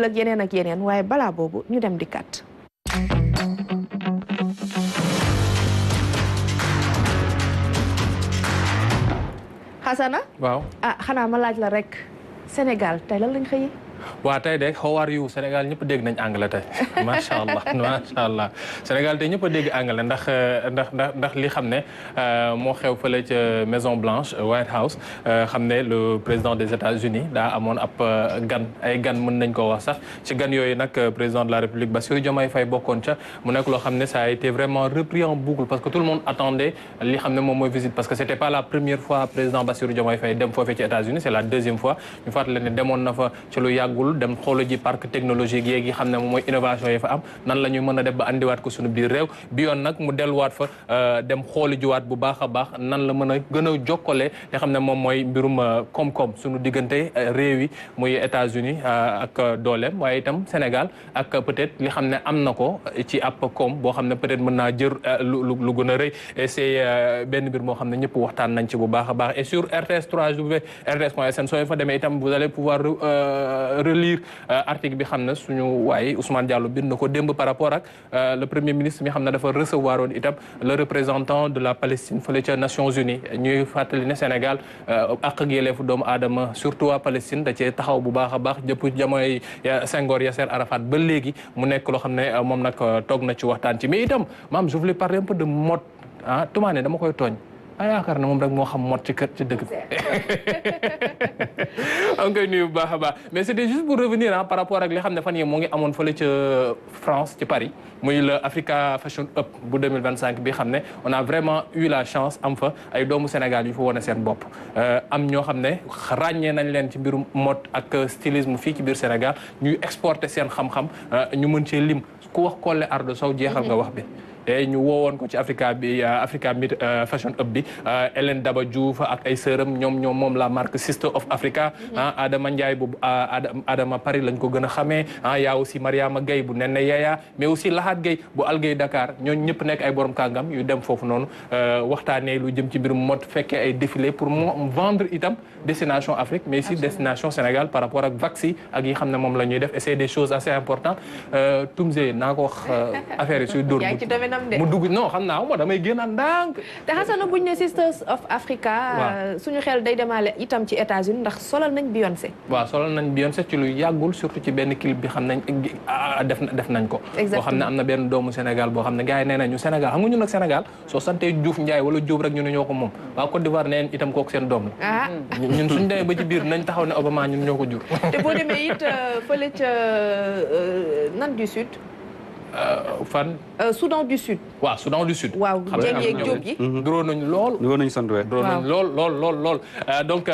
ak yeneen waaye balaa boobu ñu dem di kat Xasana waaw xanaa ma laaj la rek Sénégal tey lan lañ xëyi waa tey de how are you Sénégal ñëpp dégg nañ anglais tey macha allah macha allah Sénégal tey ñëpp a dégg anglais ndax li xam ne moo xew fële ca Maison Blanche White House xam ne le président des États-Unis daa amoon ab ay gan mën nañ ko wax sax ci gan yooyu nag président de la République Bassirou Diomaye Faye bokkoon ca mu nekk loo xam ne ça a été vraiment repris en boucle parce que tout le monde attendait li xam ne moom mooy visite parce que c'était pas la première fois président Bassirou Diomaye Faye dem foofee ci États-Unis c'est la deuxième fois ñu fàttali ne demoon na fa ci lu yàggul dem xoolo ji parc technologique yeegi xam ne moom mooy innovation yi fa am nan la ñuy mën a def ba andiwaat ko suñu biir réew bi yoon nag mu delluwaat fa dem xooli jiwaat bu baax a baax nan la mën a gën a jokkale te xam ne moom mooy mbirum koom-koom suñu diggante réew yi muy États-Unis ak dooleem waaye itam Sénégal ak peut-être li xam ne am na ko ci ab koom boo xam ne peut-être mën naa jër lu gën a rëy et c'est benn mbir moo xam ne ñëpp waxtaan nañ ci bu baax a baax et sur RTS 3W RTS.sn soo fa demee itam vous allez pouvoir relire article bi xam ne suñu waaye Ousmane Diallo bind na ko démb par rapport ak le premier ministre mi xam ne dafa recevoir woon itam le représentant de la Palestine fële ca Nations Unies ñuy fàttali ne Sénégal ak yelleefu doomu aadama surtout waa Palestine da cee taxaw bu baax a baax jëpp jamonoy Senghor Yasser Arafat ba léegi mu nekk loo xam ne moom nag toog na ci waxtaan ci mais itam maam je voulais parler un peu de mode Toumane dama koy tooñ yaakaar na moom rek moo xam mot ci kër ci dëkk bi am koy nuyu bu baax a baax mais c'était juste pour revenir par rapport ak li xam ne fan yi moo ngi amoon fële ca France ci Paris muy le Africa Fashion Up bu 2025 bi xam ne on a vraiment eu la chance am fa ay doomu Sénégal yu fa wane seen bopp am ñoo xam ne ràññee nañ leen ci mbirum mode ak stylisme fii ci biir Sénégal ñuy exporter seen xam-xam ñu mën cee lim ku wax Collé Ardo Sow jeexal nga wax bi te ñu woowoon ko ci Africa Mid Fashion Up bi Hélène Daba Diouf ak ay sëram ñoom moom la marque Sister of Africa Adama Ndiaye bu Adama Paris lañ ko gën a xamee yaa aussi Mariama Gueye bu Nene Yaya mais aussi Lahat Gueye bu Algueye Dakar ñooñu ñëpp nekk ay borom kàngam yu dem foofu noonu waxtaanee lu jëm ci mbirum mode fekkee ay défilé pour vendre itam destination Afrique mais aussi destination Sénégal par rapport ak vaccin ak yi xam ne moom la ñuy def et c'est des choses assez importantes Toumzé naa ko wax affaire yi suy dóor mu dugg non xam naa moo damay génnaat ndànk te Xasana buñ ne Sisters of Africa suñu xel day demaale itam ci États-Unis ndax solal nañ Beyoncé waaw solal nañ Beyoncé ci lu yàggul surtout ci benn clip bi xam nañ def nañ ko boo xam ne am na benn doomu Sénégal boo xam ne gars yi nee nañu Sénégal xam nga ñun nag Sénégal soo santee Diouf Ndiaye wala Diop rek ñu ne ñoo ko moom waa Côte d'Ivoire neen itam kooku seen doom la ñun suñ demee ba ci biir nañ taxaw ne Obama ñun ñoo ko jur te boo demee it fële ca nan du sud fan Soudan du Sud waaw Soudan du Sud waaw jéeg yeeg jóob yi duroo nañ lool sant weer duroo nañ lool donc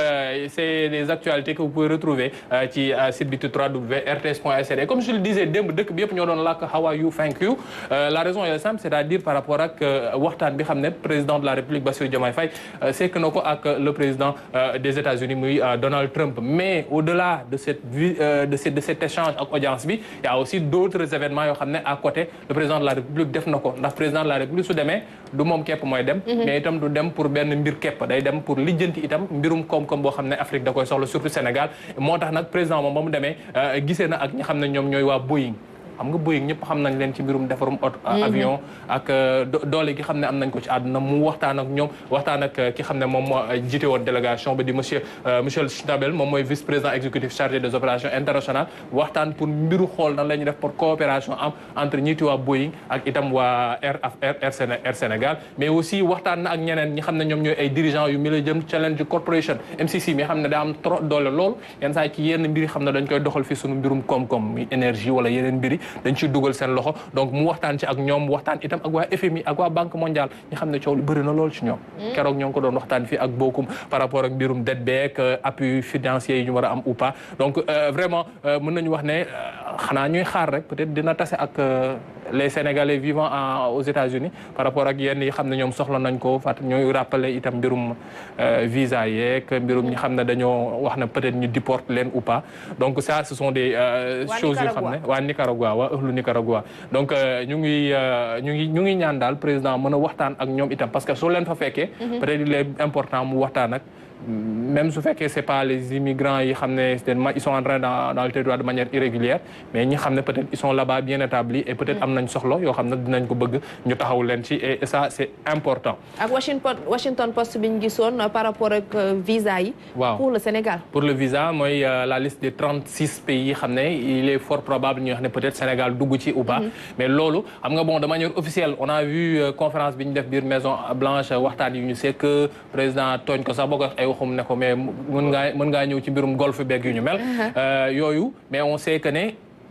c'est des actualités que vous pouvez retrouver ci site bi www.rts.sn et comme je le disais démb dëkk bi yëpp ñoo doon làkk how are you thank you la raison est simple c'est-à-dire par rapport ak waxtaan bi xam ne président de la République Bassirou Diomaye Faye sekk na ko ak le président des États-Unis muy Donald Trump mais au-delà de cet échange ak audience bi il y a aussi d'autres événements yoo xam ne à côté le président de la République def na ko ndax président de la République su demee du moom képp mooy dem mais itam du dem pour benn mbir képp day dem pour lijjanti itam mbirum koom-koom boo xam ne Afrique da koy soxla surtout Sénégal moo tax nag président moom ba mu demee gisee na ak ñi xam ne ñoom ñooy waa Boeing xam nga Boeing ñëpp xam nañ leen ci mbirum defarum avion ak doole gi xam ne am nañ ko ci àdduna mu waxtaan ak ñoom waxtaan ak ki xam ne moom moo jiite woon délégation ba di monsieur Schnabel moom mooy vice président exécutif chargé des opérations internationales waxtaan pour mbiru xool nan la ñuy def pour coopération am entre ñiiti waa Boeing ak itam waa Air Sénégal mais aussi waxtaan na ak ñeneen ñi xam ne ñoom ñooy ay dirigeants yu Millennium Challenge Corporation MCC mi xam ne daa am trop doole lool yenn saa ci yenn mbir yi xam ne dañ koy doxal fii suñu mbirum koom-koom muy énergie wala yeneen mbiri dañ ciy dugal seen loxo donc mu waxtaan ci ak ñoom waxtaan itam ak waa FMI ak waa Banque mondiale ñi xam ne coow lu bëri na lool ci ñoom keroog ñoo ngi ko doon waxtaan fii ak bokkum par rapport ak mbirum dette beeg appui financier yi ñu war a am ou pas donc vraiment mën nañu wax ne xanaa ñuy xaar rek peut-être dina tase ak les Sénégalais vivant aux États-Unis par rapport ak yenn yi xam ne ñoom soxla nañ ko fàtt ñooy rappeler itam mbirum visa yeeg mbirum ñi xam ne dañoo wax ne peut-être ñu déporte leen ou pas donc ça ce sont des choses yu xam ne waa Nicaragua waa ëxlu Nicaragua donc ñu ngi ñaan daal président mën a waxtaan ak ñoom itam parce que soo leen fa fekkee peut-être il est important mu waxtaan ak même su fekkee c'est pas les immigrants yi xam ne ils sont entrés dans le territoire de manière irrégulière mais ñi xam ne peut-être ils sont là-bas bien établis et peut-être am nañ soxla yoo xam ne dinañ ko bëgg ñu taxaw leen ci et ça c'est important. ak Washington Post bi ñu gisoon par rapport ak visa yi. waaw pour le Sénégal. pour le visa mooy la liste des 36 pays yi xam ne il est fort probable ñu wax ne peut-être Sénégal dugg ci ou pas. mais loolu xam nga bon de manière officielle on a vu conférence bi ñu def biir Maison Blanche waxtaan yu ñu sekk président tooñ ko sax boo ko ay waxum ne ko mais mën ngaa ñëw ci mbirum golf beeg yu ñu mel. yooyu mais on sait que ne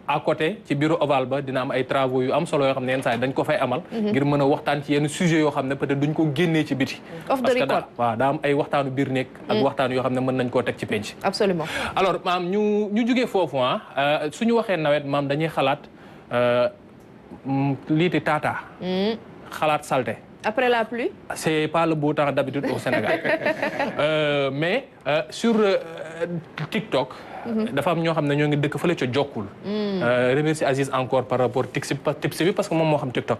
à côté ci bureau ovale ba dina am ay travaux yu am solo yoo xam ne yenn saa yi dañ ko fay amal. ngir mën a waxtaan ci yenn sujets yoo xam ne peut-être duñ ko génnee ci biti. off the record waaw daa am ay waxtaanu biir nekk. ak waxtaan yoo xam ne mën nañ koo teg ci penc. absolument alors maam ñu jugee foofu suñu waxee nawet maam dañuy xalaat liiti tata. xalaat salté. après la pluie. c'est pas le beau temps d'habitude au Sénégal mais sur TikTok. dafa am ñoo xam ne ñoo ngi dëkk fële ca Jokkul. remercie Aziz encore par rapport tips bi parce que moom moo xam TikTok.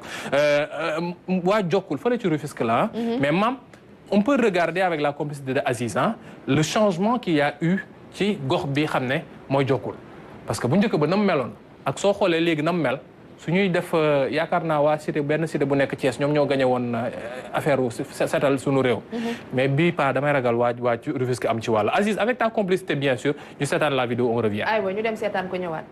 waa Jokkul fële ci Rufisque la mais maam on peut regarder avec la complicité de Aziz le changement qu'il y a eu ci gox bi xam ne mooy Jokkul parce que bu njëkk ba na mu meloon ak soo xoolee léegi na mu mel. su ñuy def yaakaar naa waa cité benn cité bu nekk Thiès ñoom ñoo gagné woon affaire setal suñu réew. mais bii pas damay ragal waa ci Rufisque am ci wàll Aziz avec ta complicité bien sûr ñu seetaan la vidéo on revient. aywa ñu dem seetaan ko ñëwaat.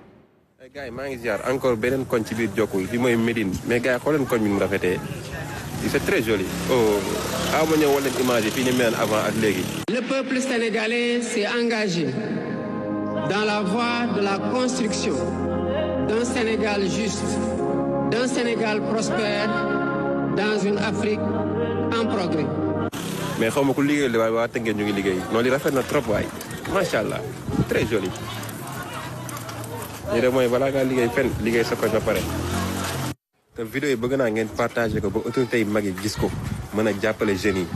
gars yi maa ngi ziar encore beneen koñ ci biir Jokkul bi mooy Médine mais gars yi xool leen koñ bi mu rafetee c'est très joli oh ma ñëw wala leen image yi fii ni mel avant ak léegi. Le peuple sénégalais s'est engagé dans la voie de la construction d'un Sénégal juste, d'un Sénégal prospère, dans une Afrique en progrès. mais xaw ma ku liggéey la waaye waa Tëngéej ñu ngi liggéey noonu li rafet na trop waay macha allah très joli. lii de mooy balaa ngaa liggéey fenn liggéey sa koñ ba pare. te vidéo yi bëgg naa ngeen partagé ko ba autorités yi mag yi gis ko mën a jàppale jeunes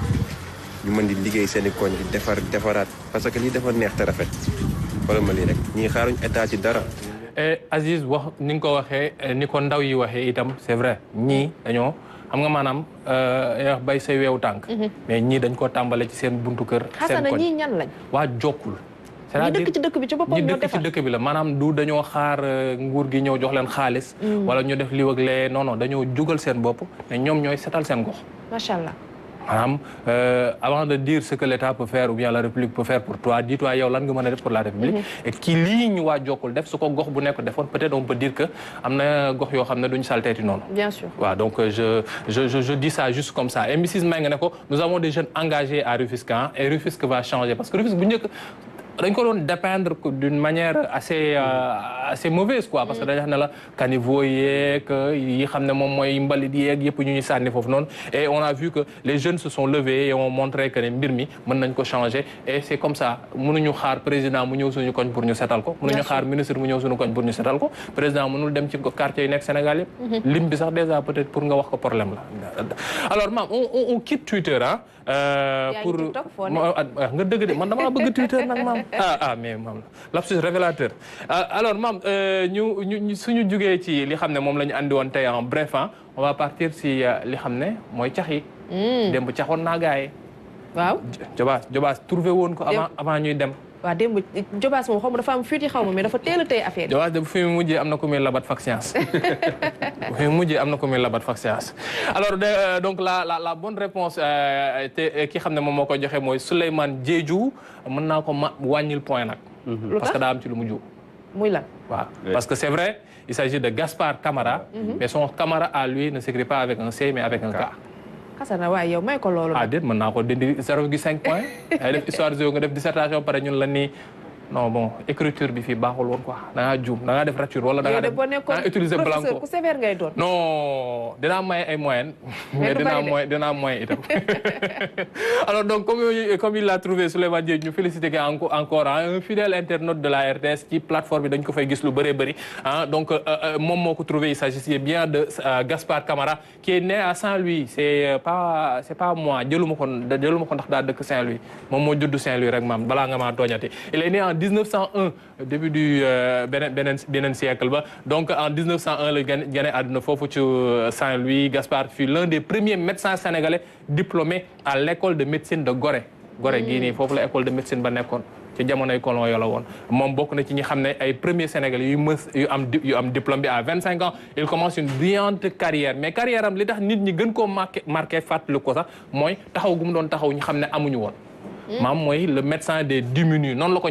yi ñu mën di liggéey seen i koñ di defaraat parce que lii dafa neex te rafet xoolal ma lii rek ñii xaaruñ état ci dara. Aziz wax ni nga ko waxee ni ko ndaw yi waxee itam c'est vrai ñii dañoo xam nga maanaam wax bay say weewu tànk. mais ñii dañ ko tàmbale ci seen buntu kër. seen koñ ñii ñan lañ. waa Jokkul. c'est-à-dire ñi dëkk ci dëkk bi ci boppam ñoo defar ñi dëkk ci dëkk bi la maanaam du dañoo xaar nguur gi ñëw jox leen xaalis. wala ñu def lii ak lee non dañoo jugal seen bopp mais ñoom ñooy setal seen gox. macha allah. maanaam avant de dire ce que l'État peut faire ou bien la République peut faire pour toi dis-toi yow lan nga mën a def pour la République. et ki lii ñu waa Jokkul def su ko gox bu nekk defoon peut-être on peut dire que am na gox yoo xam ne duñu salteeti noonu. bien sûr waaw donc je dis ça juste comme ça et Mrs Mbengue ne ko nous avons des jeunes engagés à Rufisque et Rufisque va changer parce que Rufisque bu njëkk dañ ko doon dépeindre d'une manière assez mauvaise quoi parce que dañu xam ne la caniveau yeeg yi xam ne moom mooy mbalit yeeg yëpp ñu sànni foofu noonu et on a vu que les jeunes se sont levés et ont montré que ne mbir mi mën nañ ko changer et c'est comme ça mënuñu xaar président mu ñëw suñu koñ pour ñu setal ko mënuñu xaar ministre mu ñëw suñu koñ pour ñu setal ko président mënul dem ci quartier yi nekk Sénégal yëpp lim bi sax déjà peut-être pour nga wax ko problème la alors maam on quitte Twitter pour nga dëgg de man damaa bëgg Twitter nag maam mais maam lapsus révélateur alors maam ñu suñu jugee ci li xam ne moom la ñu andi woon tey en bref on va partir si li xam ne mooy cax yi démb caxoon naa gars yi waaw Jobaas trouvé woon ko avant ñuy dem waaw démb Jobaas moom xaw ma dafa am fuiti xaw ma mais dafa teel a tey affaire yi. Jobaas de fi mu mujjee am na ku muy labat fac science fi mu mujjee am na ku muy labat fac science alors donc la bonne réponse te ki xam ne moom moo ko joxe mooy Souleymane Diédhiou mën naa ko wàññil point nag. parce que daa am ci lu mu ju. muy lan waaw parce que c'est vrai il s'agit de Gaspard Camara. mais son Camara à lui ne s'écrit pas avec un C mais avec un K. xasana waaye yow may ko loolu. déet mën naa ko dindi 0,5 point. ay def histoire géo nga def dissertation pare ñun la nii non bon écriture bi fii baaxul woon quoi da ngaa juum da ngaa def rature wala da ngaa utiliser blanco ku sévère ngay doon. non dinaa may ay moyenne mais dinaa moyen itam alors donc comme il l'a trouvé Souleymane Diédhiou ñu félicité ko encore un fidèle internaute de la RTS ci plateforme bi dañ ko fay gis lu bëree bëri donc moom moo ko trouvé il s'agissait bien de Gaspard Camara qui est né à Saint-Louis c'est pas moi jëluma ko ndax daa dëkk Saint-Louis moom moo judd Saint-Louis rek maam balaa nga maa tooñati il est né en 1901 début du beneen siècle ba donc en 1901 la gane àdduna foofu ci Saint-Louis Gaspard fut l'un des premiers médecins sénégalais diplômés à l'école de médecine de Gorée Gorée gii nii foofu la école de médecine ba nekkoon ci jamonoy colon yo la woon moom bokk na ci ñi xam ne ay premiers Sénégalais yu am diplôme bi à 25 ans il commence une brillante carrière mais carrière am li tax nit ñi gën koo marqué fàttali ko sax mooy taxaw gu mu doon taxaw ñu xam ne amuñu woon maam mooy le médecin des démunis noonu la ko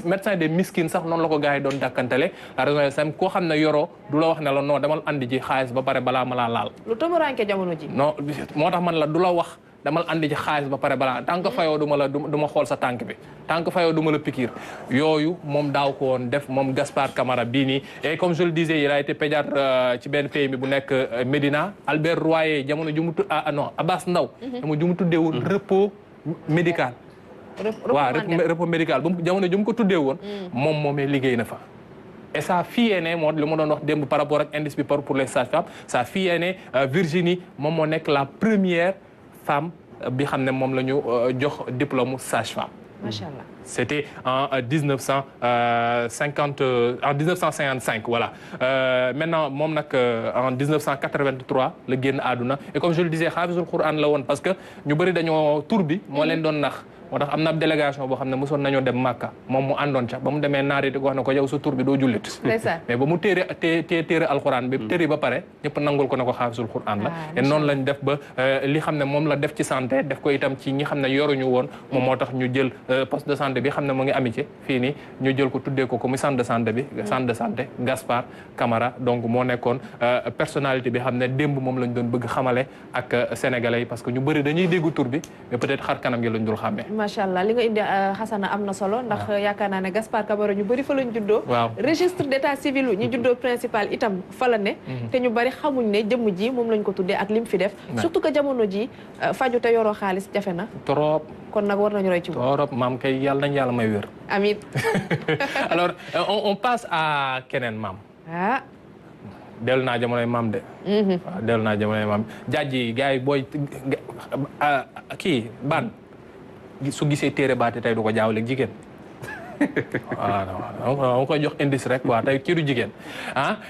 médecin des miskines sax noonu la ko gars yi doon dàkkantale la raison sam koo xam ne yoroo du la wax ne la non damal andi ji xaalis ba pare balaa ma laa laal lu tumuranke jamono ji non moo tax man la du la wax damal andi ci xaalis ba pare balaa tant que fayoo du ma xool sa tànk bi tant que fayoo du ma la piqûre yooyu moom daaw ko woon def moom Gaspard Camara bii nii et comme je le disais il a été pédiatre ci benn pays mi bu nekk Médina Albert Royer jamono ju mu non Abbas Ndaw jamono ju mu tuddee woon repos médical waaw repos médical bu jamono ju mu ko tuddee woon moom moomee liggéey na fa et sa fille aînée moo li ma doon wax démb par rapport ak indice bi pour les sages-femmes sa fille aînée Virginie moom moo nekk la première femme bi xam ne moom la ñu jox diplôme sage-femme. Macha Allah. C'était en 1955 voilà maintenant moom nag en 1983 la génn àdduna et comme je le disais xaafisul Quran la woon parce que ñu bëri dañoo tur bi moo leen doon nax. moo tax am na délégation boo xam ne mosoon nañoo dem Màkka moom mu àndoon ca ba mu demee naari di ko wax ne ko yow sa tur bi doo jullit mais ba mu téere alxuraan bi téere ba pare ñëpp nangul ko ne ko xaafisul Quran la et noonu lañ def ba li xam ne moom la def ci santé def ko itam ci ñi xam ne yoruñu woon moom moo tax ñu jël poste de santé bi xam ne mu ngi amitié fii nii ñu jël ko tuddee ko muy centre de santé bi centre de santé Gaspard Camara donc moo nekkoon personnalité bi xam ne démb moom lañ doon bëgg xamale ak sénégalais yi parce que ñu bëri dañuy déggu tur bi mais peut-être xar kanam gi lañ dul xàmmee macha allah li nga indi Xasana am na solo ndax yaakaar naa ne Gaspard Camara ñu bëri fa lañ juddoo registre d'état civil ñu juddoo principal itam fa la ne te ñu bëri xamuñ ne jëmm ji moom lañ ko tuddee ak lim fi def surtout que jamono ji faju te yoroo xaalis jafe na trop kon nag war nañu roy ci moom trop maam kay yàlla nañ yàlla may wér amiin alors on passe à keneen maam dellu naa jamonoy maam de waaw dellu naa jamonoy maam jaaji gars yi booy kii ban su gisee téere baate tey du ko jaawaleeg jigéen waaw koy jox indice rek quoi tey kii du jigéen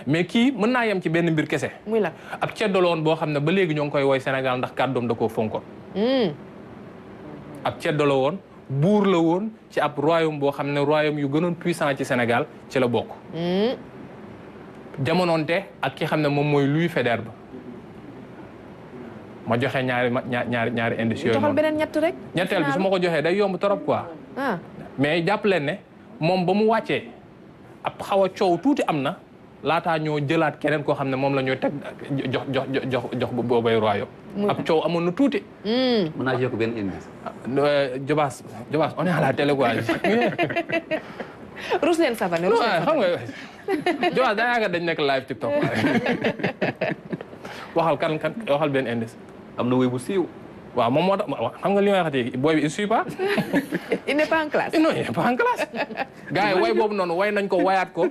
mais kii mën naa yem ci benn mbir kese. muy la ab ceddo la woon boo xam ne ba léegi ñoo ngi koy woy Sénégal ndax kàddoom da koo fonkoon. ab ceddo la woon buur la woon ci ab royaume boo xam ne royaume yu gënoon puissant ci Sénégal ci la bokk. jamonoonte ak ki xam ne moom mooy Louis Faidherbe. ma joxe ñaari indice yooyu joxal beneen ñett rek. ñetteel bi su ma ko joxee day yomb trop quoi. mais jàpp leen ne moom ba mu wàccee ab xaw a coow tuuti am na laataa ñoo jëlaat keneen koo xam ne moom la ñoo teg jox bu boobay royaume. ab coow amoon na tuuti. mën naa jox benn indice. Jobaas on est à la télé quoi. rus leen Savané rus leen xam nga Jobaas daa yaakaar dañ nekk live TikTok. waxal benn indice. am na wéy bu siiw. waaw moom moo tax xam nga li may waxati booy bi il suit pas. il n'est pas en classe. non il n'est pas en classe. gars yi way boobu noonu way nañ ko wayaat ko.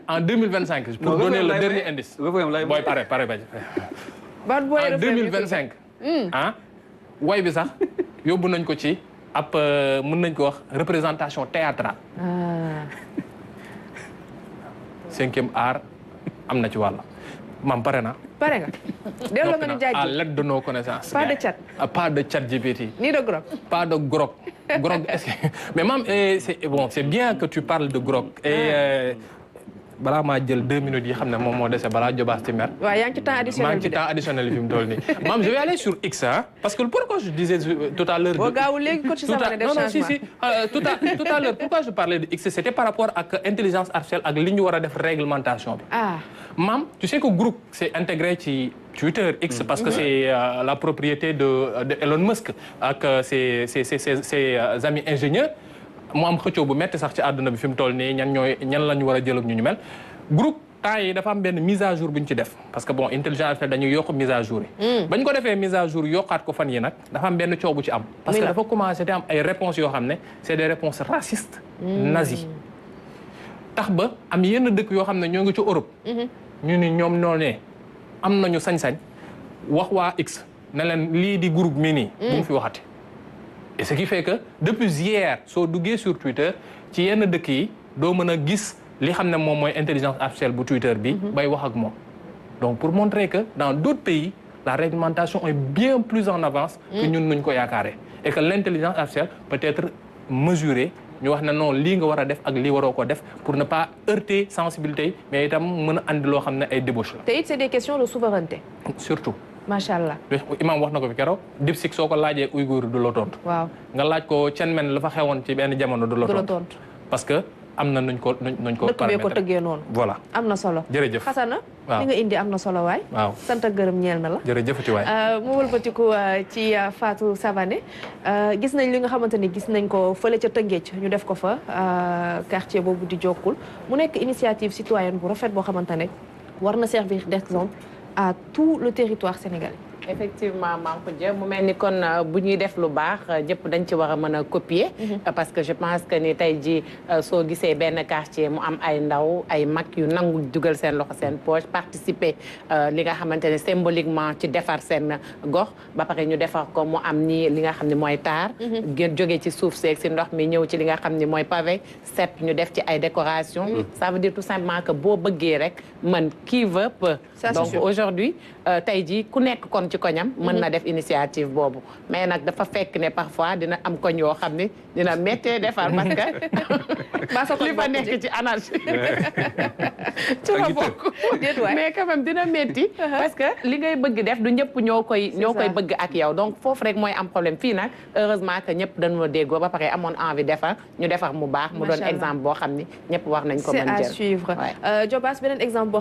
en 2025. pour donner le dernier indice. booy pare ba. ban booy en 2025. way bi sax yóbbu nañ ko ci ab mën nañ ko wax représentation théâtrale. 5e art am na ci wàll. maam pare na. pare nga. delloo nga ñu jaaj à l'aide de nos connaissances. pas de chat. pas de chat GPT. ni de grog. pas de grog. grog est-ce que mais maam c'est bien que tu parles de grog. et balaa maa jël 2 minutes yi xam ne moom moo dese balaa Jobaas ci mer. waaw yaa ngi ci temps additionnel maa ngi ci temps additionnel fi mu toll nii. maam je vais aller sur X parce que pourquoi je disais tout à l'heure. boo gaawul léegi ko ci Savané def changement. non si tout à l'heure pourquoi je parlais de X c'était par rapport ak intelligence artificielle ak li ñu war a def réglementation bi. Mam, tu sais que groupe c'est intégré ci Twitter X parce que c'est la propriété de Elon Musk ak ses amis ingénieurs mu am xëccoo bu metti sax ci àdduna bi fi mu toll nii ñan la ñu war a jël ak ñu mel groupe temps yi dafa am benn mise à jour bu ñu ci def parce que bon intelligence artificielle dañuy yokk mise à jour yi bañ ko defee mise à jour yokkaat ko fan yi nag dafa am benn coow bu ci am parce que dafa commencé di am ay réponses yoo xam ne c'est des réponses racistes nazis tax ba am yenn dëkk yoo xam ne ñoo ngi ci Europe ñu ni ñoom noo ne am nañu sañ-sañ wax waa X ne leen lii di groupe mii nii bu mu fi waxati et ce qui fait que depuis hier soo duggee sur Twitter ci yenn dëkk yi doo mën a gis li xam ne moom mooy intelligence artificielle bu Twitter bi bay wax ak moom donc pour montrer que dans d'autres pays la réglementation est bien plus en avance que ñun nuñ ko yaakaaree et que l'intelligence artificielle peut être mesurée ñu wax na non lii nga war a def ak lii waroo ko def pour ne pas heurter sensibilité yi mais itam mën a andi loo xam ne ay débauche la. te it c'est des questions de souveraineté. surtout. macha allah. imam wax na ko fi keroog DeepSeek soo ko laajee Ouïghour du la tontu. waaw nga laaj ko Tiananmen la fa xewoon ci benn jamono du la tontu. parce que am na nuñ ko dëkk bee ko tëggee noonu. voilà am na solo. jërëjëf Xasana. waaw li nga indi am na solo waay. waaw sant ak gërëm ñeel na la. jërëjëfati waay. mu wëlbatiku ci Fatou Savané gis nañ li nga xamante ni gis nañ ko fële ca Tëngéej ñu def ko fa quartier boobu di Jokkul mu nekk initiative citoyenne bu rafet boo xamante ne war na servir d'exemple à tout le territoire sénégalais. effectivement maa ngi ko jëm mu mel ni kon bu ñuy def lu baax ñëpp dañ ci war a mën a copier. parce que je pense que ni tey jii soo gisee benn quartier mu am ay ndaw ay mag yu nangu dugal seen loxo seen poche participer li nga xamante ne symboliquement ci defar seen gox ba pare ñu defar ko mu am ni li nga xam ne mooy taar. gën jógee ci suuf seeg si ndox mi ñëw ci li nga xam ne mooy pavé set ñu def ci ay décoration ça veut dire tout simplement que boo bëggee rek man qui veut peut. donc aujourd'hui tey jii ku nekk kon ci koñam mën na def initiative boobu mais nag dafa fekk ne parfois dina am koñ yoo xam ne dina méttee defar parce que li fa nekk ci anarchie ci la bokk mais quand même dina métti parce que li ngay bëgg def du ñëpp ñoo koy bëgg ak yow donc foofu rek mooy am problème fii nag heureusement que ñëpp dañoo déggoo ba pare amoon envie defar ñu defar mu baax mu doon exemple boo xam ni ñëpp war nañ ko mën jël c'est à suivre Jobaas beneen exemple